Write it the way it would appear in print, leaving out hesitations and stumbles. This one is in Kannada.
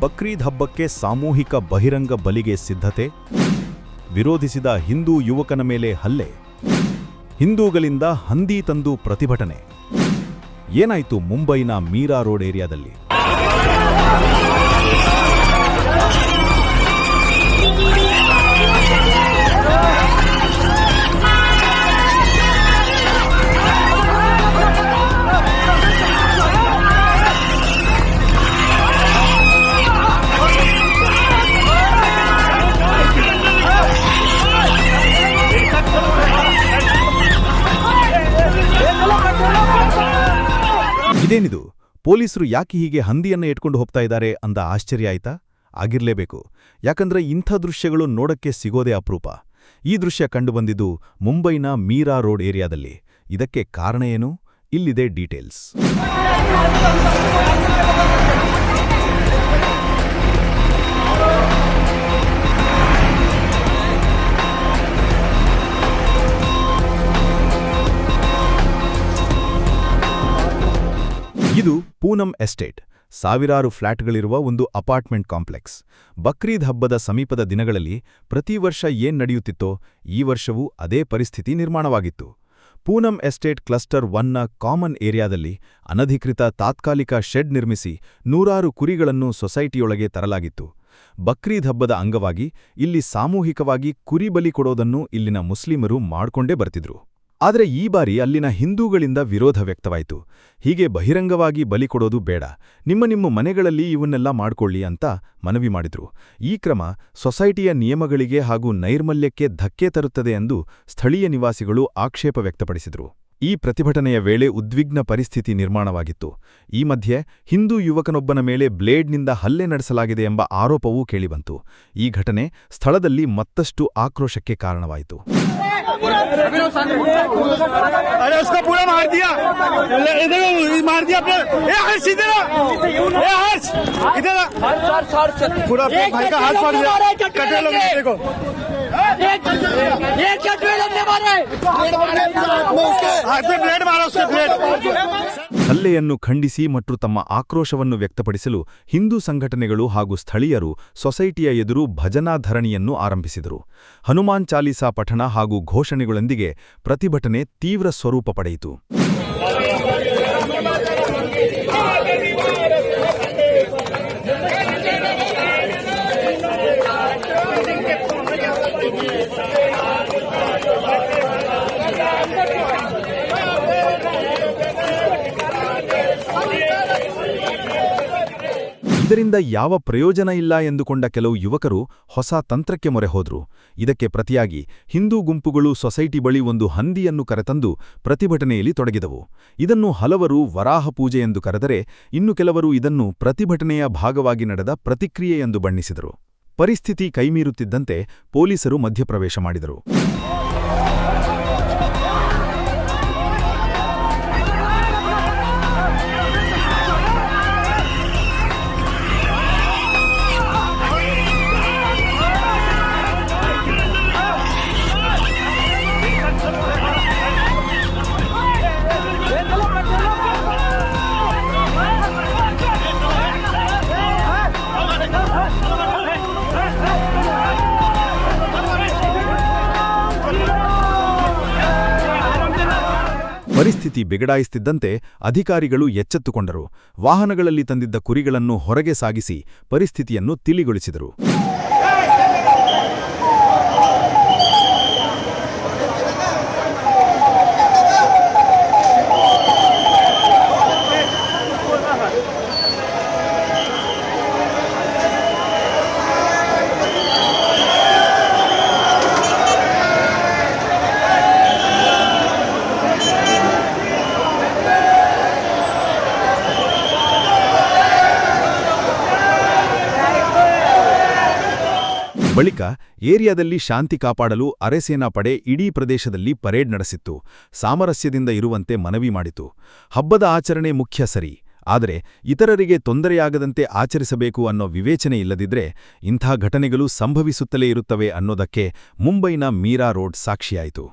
ಬಕ್ರೀದ್ ಹಬ್ಬಕ್ಕೆ ಸಾಮೂಹಿಕ ಬಹಿರಂಗ ಬಲಿಗೆ ಸಿದ್ಧತೆ, ವಿರೋಧಿಸಿದ ಹಿಂದೂ ಯುವಕನ ಮೇಲೆ ಹಲ್ಲೆ, ಹಿಂದೂಗಳಿಂದ ಹಂದಿ ತಂದು ಪ್ರತಿಭಟನೆ. ಏನಾಯಿತು ಮುಂಬೈನ ಮೀರಾ ರೋಡ್ ಏರಿಯಾದಲ್ಲಿ? ಇದೇನಿದು? ಪೊಲೀಸರು ಯಾಕೆ ಹೀಗೆ ಹಂದಿಯನ್ನ ಇಟ್ಕೊಂಡು ಹೋಗ್ತಾ ಇದ್ದಾರೆ ಅಂದ ಆಶ್ಚರ್ಯ ಆಯ್ತಾ? ಆಗಿರ್ಲೇಬೇಕು, ಯಾಕಂದ್ರೆ ಇಂಥ ದೃಶ್ಯಗಳು ನೋಡಕ್ಕೆ ಸಿಗೋದೇ ಅಪರೂಪ. ಈ ದೃಶ್ಯ ಕಂಡುಬಂದಿದ್ದು ಮುಂಬೈನ ಮೀರಾ ರೋಡ್ ಏರಿಯಾದಲ್ಲಿ. ಇದಕ್ಕೆ ಕಾರಣ ಏನು? ಇಲ್ಲಿದೆ ಡೀಟೇಲ್ಸ್. ಇದು ಪೂನಂ ಎಸ್ಟೇಟ್, ಸಾವಿರಾರು ಫ್ಲ್ಯಾಟ್ಗಳಿರುವ ಒಂದು ಅಪಾರ್ಟ್ಮೆಂಟ್ ಕಾಂಪ್ಲೆಕ್ಸ್. ಬಕ್ರೀದ್ ಹಬ್ಬದ ಸಮೀಪದ ದಿನಗಳಲ್ಲಿ ಪ್ರತಿ ವರ್ಷ ಏನ್ ನಡೆಯುತ್ತಿತ್ತೋ ಈ ವರ್ಷವೂ ಅದೇ ಪರಿಸ್ಥಿತಿ ನಿರ್ಮಾಣವಾಗಿತ್ತು. ಪೂನಂ ಎಸ್ಟೇಟ್ ಕ್ಲಸ್ಟರ್ 1ನ ಕಾಮನ್ ಏರಿಯಾದಲ್ಲಿ ಅನಧಿಕೃತ ತಾತ್ಕಾಲಿಕ ಶೆಡ್ ನಿರ್ಮಿಸಿ ನೂರಾರು ಕುರಿಗಳನ್ನು ಸೊಸೈಟಿಯೊಳಗೆ ತರಲಾಗಿತ್ತು. ಬಕ್ರೀದ್ ಹಬ್ಬದ ಅಂಗವಾಗಿ ಇಲ್ಲಿ ಸಾಮೂಹಿಕವಾಗಿ ಕುರಿ ಬಲಿ ಕೊಡೋದನ್ನು ಇಲ್ಲಿನ ಮುಸ್ಲಿಮರು ಮಾಡ್ಕೊಂಡೇ ಬರ್ತಿದ್ರು. ಆದರೆ ಈ ಬಾರಿ ಅಲ್ಲಿನ ಹಿಂದೂಗಳಿಂದ ವಿರೋಧ ವ್ಯಕ್ತವಾಯಿತು. ಹೀಗೆ ಬಹಿರಂಗವಾಗಿ ಬಲಿ ಕೊಡೋದು ಬೇಡ, ನಿಮ್ಮ ಮನೆಗಳಲ್ಲಿ ಇವನ್ನೆಲ್ಲ ಮಾಡ್ಕೊಳ್ಳಿ ಅಂತ ಮನವಿ ಮಾಡಿದ್ರು. ಈ ಕ್ರಮ ಸೊಸೈಟಿಯ ನಿಯಮಗಳಿಗೆ ಹಾಗೂ ನೈರ್ಮಲ್ಯಕ್ಕೆ ಧಕ್ಕೆ ತರುತ್ತದೆ ಎಂದು ಸ್ಥಳೀಯ ನಿವಾಸಿಗಳು ಆಕ್ಷೇಪ ವ್ಯಕ್ತಪಡಿಸಿದರು. ಈ ಪ್ರತಿಭಟನೆಯ ವೇಳೆ ಉದ್ವಿಗ್ನ ಪರಿಸ್ಥಿತಿ ನಿರ್ಮಾಣವಾಗಿತ್ತು. ಈ ಮಧ್ಯೆ ಹಿಂದೂ ಯುವಕನೊಬ್ಬನ ಮೇಲೆ ಬ್ಲೇಡ್ನಿಂದ ಹಲ್ಲೆ ನಡೆಸಲಾಗಿದೆ ಎಂಬ ಆರೋಪವೂ ಕೇಳಿಬಂತು. ಈ ಘಟನೆ ಸ್ಥಳದಲ್ಲಿ ಮತ್ತಷ್ಟು ಆಕ್ರೋಶಕ್ಕೆ ಕಾರಣವಾಯಿತು. अरे उसको पूरा मार दिया, मार दिया अपने। हर्ष इधर, हर्ष इधर, पूरा अपने भाई का हाथ फाड़ दिया। कटे लोग देखो, हाथ में ब्लेड मारा, उसके ब्लेड। ಹಲ್ಲೆಯನ್ನು ಖಂಡಿಸಿ ಮತ್ತು ತಮ್ಮ ಆಕ್ರೋಶವನ್ನು ವ್ಯಕ್ತಪಡಿಸಲು ಹಿಂದೂ ಸಂಘಟನೆಗಳು ಹಾಗೂ ಸ್ಥಳೀಯರು ಸೊಸೈಟಿಯ ಎದುರು ಭಜನಾ ಧರಣಿಯನ್ನು ಆರಂಭಿಸಿದರು. ಹನುಮಾನ್ ಚಾಲೀಸಾ ಪಠಣ ಹಾಗೂ ಘೋಷಣೆಗಳೊಂದಿಗೆ ಪ್ರತಿಭಟನೆ ತೀವ್ರ ಸ್ವರೂಪ ಪಡೆಯಿತು. ಇದರಿಂದ ಯಾವ ಪ್ರಯೋಜನ ಇಲ್ಲ ಎಂದುಕೊಂಡ ಕೆಲವು ಯುವಕರು ಹೊಸ ತಂತ್ರಕ್ಕೆ ಮೊರೆ ಹೋದರು. ಇದಕ್ಕೆ ಪ್ರತಿಯಾಗಿ ಹಿಂದೂ ಗುಂಪುಗಳು ಸೊಸೈಟಿ ಬಳಿ ಒಂದು ಹಂದಿಯನ್ನು ಕರೆತಂದು ಪ್ರತಿಭಟನೆಯಲ್ಲಿ ತೊಡಗಿದವು. ಇದನ್ನು ಹಲವರು ವರಾಹ ಪೂಜೆ ಎಂದು ಕರೆದರೆ, ಇನ್ನು ಕೆಲವರು ಇದನ್ನು ಪ್ರತಿಭಟನೆಯ ಭಾಗವಾಗಿ ನಡೆದ ಪ್ರತಿಕ್ರಿಯೆ ಎಂದು ಬಣ್ಣಿಸಿದರು. ಪರಿಸ್ಥಿತಿ ಕೈಮೀರುತ್ತಿದ್ದಂತೆ ಪೊಲೀಸರು ಮಧ್ಯಪ್ರವೇಶ ಮಾಡಿದರು. ಪರಿಸ್ಥಿತಿ ಬಿಗಡಾಯಿಸುತ್ತಿದ್ದಂತೆ ಅಧಿಕಾರಿಗಳು ಎಚ್ಚೆತ್ತುಕೊಂಡರು. ವಾಹನಗಳಲ್ಲಿ ತಂದಿದ್ದ ಕುರಿಗಳನ್ನು ಹೊರಗೆ ಸಾಗಿಸಿ ಪರಿಸ್ಥಿತಿಯನ್ನು ತಿಳಿಗೊಳಿಸಿದರು. ಬಳಿಕ ಏರಿಯಾದಲ್ಲಿ ಶಾಂತಿ ಕಾಪಾಡಲು ಅರೆಸೇನಾ ಪಡೆ ಇಡೀ ಪ್ರದೇಶದಲ್ಲಿ ಪರೇಡ್ ನಡೆಸಿತ್ತು. ಸಾಮರಸ್ಯದಿಂದ ಇರುವಂತೆ ಮನವಿ ಮಾಡಿತು. ಹಬ್ಬದ ಆಚರಣೆ ಮುಖ್ಯ ಸರಿ, ಆದರೆ ಇತರರಿಗೆ ತೊಂದರೆಯಾಗದಂತೆ ಆಚರಿಸಬೇಕು ಅನ್ನೋ ವಿವೇಚನೆ ಇಲ್ಲದಿದ್ರೆ ಇಂಥ ಘಟನೆಗಳು ಸಂಭವಿಸುತ್ತಲೇ ಇರುತ್ತವೆ ಅನ್ನೋದಕ್ಕೆ ಮುಂಬೈನ ಮೀರಾ ರೋಡ್ ಸಾಕ್ಷಿಯಾಯಿತು.